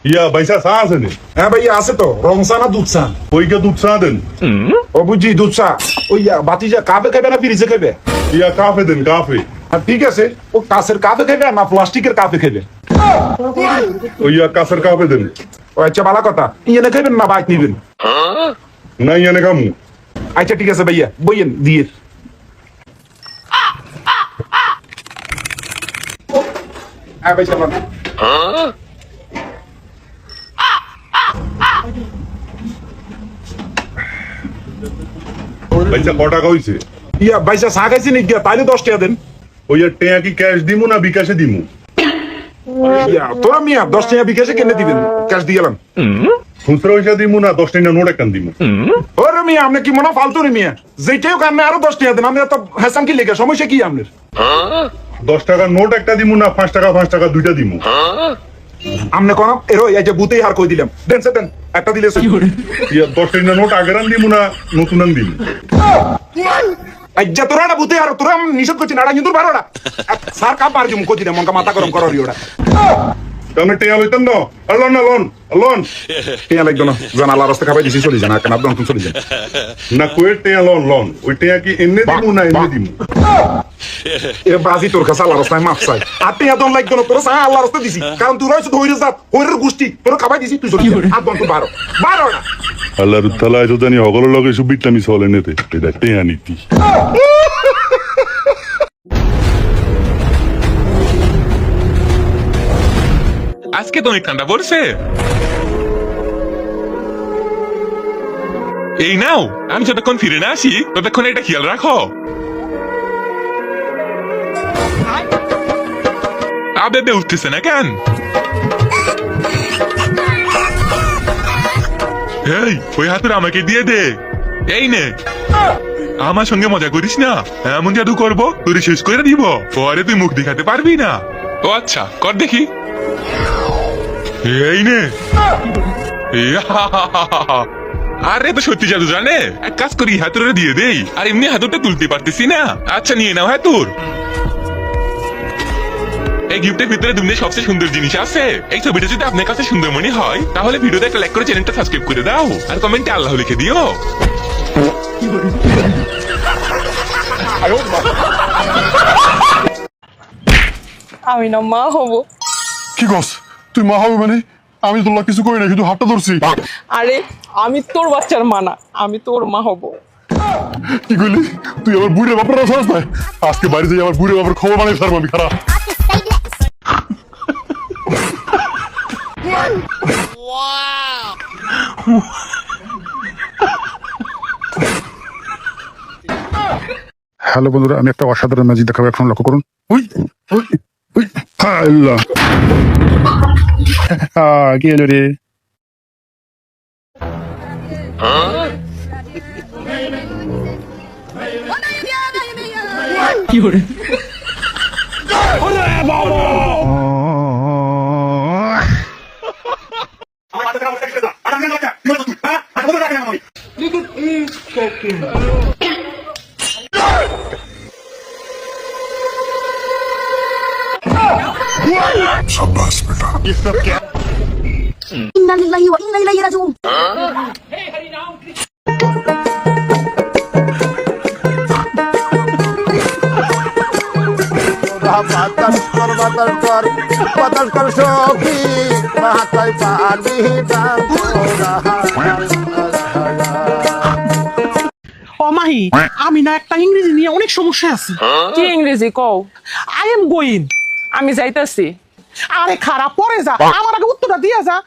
ইয়া বাইসা চা আছে নি? হ্যাঁ ভাইয়া আছে তো, রং চা না দুধ চা? ওইকে দুধ চা দেন। ও বুঝছি, দুধ চা। ওই বাতিজা কাপে খাবে না ফ্রিজে খাবে? ইয়া কাফে দেন, কাফে। ঠিক আছে, ও কাঁচের কাপে খাবে না প্লাস্টিকের কাপে খাবে? ওইয়া কাছের কাফে দেন। ও আচ্ছা, ভালো কথা। ইয়ে খাবেন না বাইক নিবেন? না ইয়ানে কামু। আচ্ছা ঠিক আছে ভাইয়া, বইয়েন দিয়ে। হ্যাঁ ভাই চালান। বাইসা ক টাকা হইছে? ইয়া ভাইসা চা খাইছি নি গিয়া, তাইলে 10 টাকা দেন। ওইয়া টেয়া কি ক্যাশ দিমু না বিকাশে দিমু? ইয়া তোরা মিয়া 10 টাকা বিকাশে কেনে দিবেন, ক্যাশ দিয়ে গেলাম। খুচরা পয়সা দিমু না 10 টাকা নোট একটা দিমু? ওরে মিয়া, আপনি কি মনে ফালতু রে মিয়া? যেটাও কারণে আরো 10 টাকা দেন। আমি এত হেসান কি লেগে, সমস্যা কি আপনার? 10 টাকা নোট একটা দিমু না 5 টাকা দুইটা দিমু? আমনে কোন এরো এই যে বুতেই হার কই দিলাম, দেন সে দেন, একটা দিলে সই। ইয়া 10 টাকা নোট আগেরান দিমু না নতুন আন দিমু? আজ্জা তোরা না বুতে হার, তোরা নিষেধ করছিস না, কিন্তু বারোটা স্যার কাপ আর জুম কই দিলাম, মনকা মাথা গরম করো রিওটা। তুমি টেয়া লইতেন না? লোন না লোন লোন টিয়া লাগতো না, জান আল্লাহর রাস্তা খাবাই দিছি, চলে যান কেন আপনি অন্তত চলে যান। না কই টেয়া লোন লোন ওই টেয়া কি এমনি দিমু না এমনি দিমু? এ বাজি তোর কাছে আল্লাহর রাস্তায় মাফ চাই। আর টিয়া দন লাগতো না, তোর সা আল্লাহর রাস্তায় দিছি, কারণ তুই রইছ হইরে জাত, হইরের গোষ্ঠী, তোর খাবাই দিছি, তুই চলে যান। আর দন তো বারোটা আল্লাহর তাআলা তো জানি হগল লগে সুবিটলামি চলে নেতে, এটা টেয়া নীতি। আজকে তো অনেক ঠান্ডা পড়ছে। এই নাও, আমি যতক্ষণ ফিরে না আসি ততক্ষণ এটা খেয়াল রাখো। আবে উঠতেছে না কেন? এই ওই হাতুড় আমাকে দিয়ে দে। এই নে, আমার সঙ্গে মজা করিস না, এমন জাদু করবো তোর শেষ করে দিব, পরে তুই মুখ দেখাতে পারবি না। ও আচ্ছা, কর দেখি। এই নে। আরে তো সত্যি জাদু জানে, এক কাজ করি হাতুড়ে দিয়ে দেই, আর এমনি হাতুড়টা তুলতে পারতেছি না। আচ্ছা নিয়ে নাও হাতুড়। এই গিফটের ভিতরে দুনিয়ার সবচেয়ে সুন্দর জিনিস আছে। এই ছবিটা যদি আপনার কাছে সুন্দর মনে হয় তাহলে ভিডিওতে একটা লাইক করে চ্যানেলটা সাবস্ক্রাইব করে দাও, আর কমেন্টে আল্লাহ লিখে দিও। আমি না মা হব। কি কস তুই মা হবে মানে? আমি তোর কিছু করি না, শুধু হাতটা ধরছি। আরে আমি তোর বাচ্চার মা না, আমি তোর মা হব। কি কইলি? তুই আমার বুড়ে বাপের সাহস নাই? আজকে বাড়ি যাই আমার বুড়ে বাপের খবর বানিয়ে ছাড়বো আমি, খারাপ। হ্যালো বন্ধুরা, আমি একটা অসাধারণ ম্যাজিক দেখাবো, এখন লক্ষ্য করুন। উই উই উই আল্লাহ, কি এলো রে? शाबाश बेटा। इन्ना लिल्लाहि व इन्ना इलैहि राजिऊन। বাতাস কর সখী মাথায় পানি দাম। ও মাহি, আমি না একটা ইংরেজি নিয়ে অনেক সমস্যা আছে। কি ইংরেজি কও? I am going. আমি যাইতাছি। আরে খারাপ, পরে যা, আমার আগে উত্তরটা দিয়ে যা।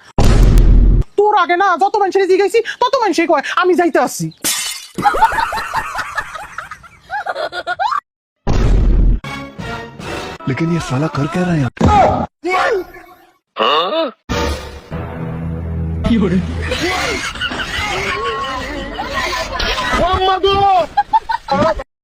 তোর আগে না যত মানুষের জিজ্ঞাসি তত মানুষই কয় আমি যাইতে আসি। लेकिन ये साला कर क्या रहा है यहाँ?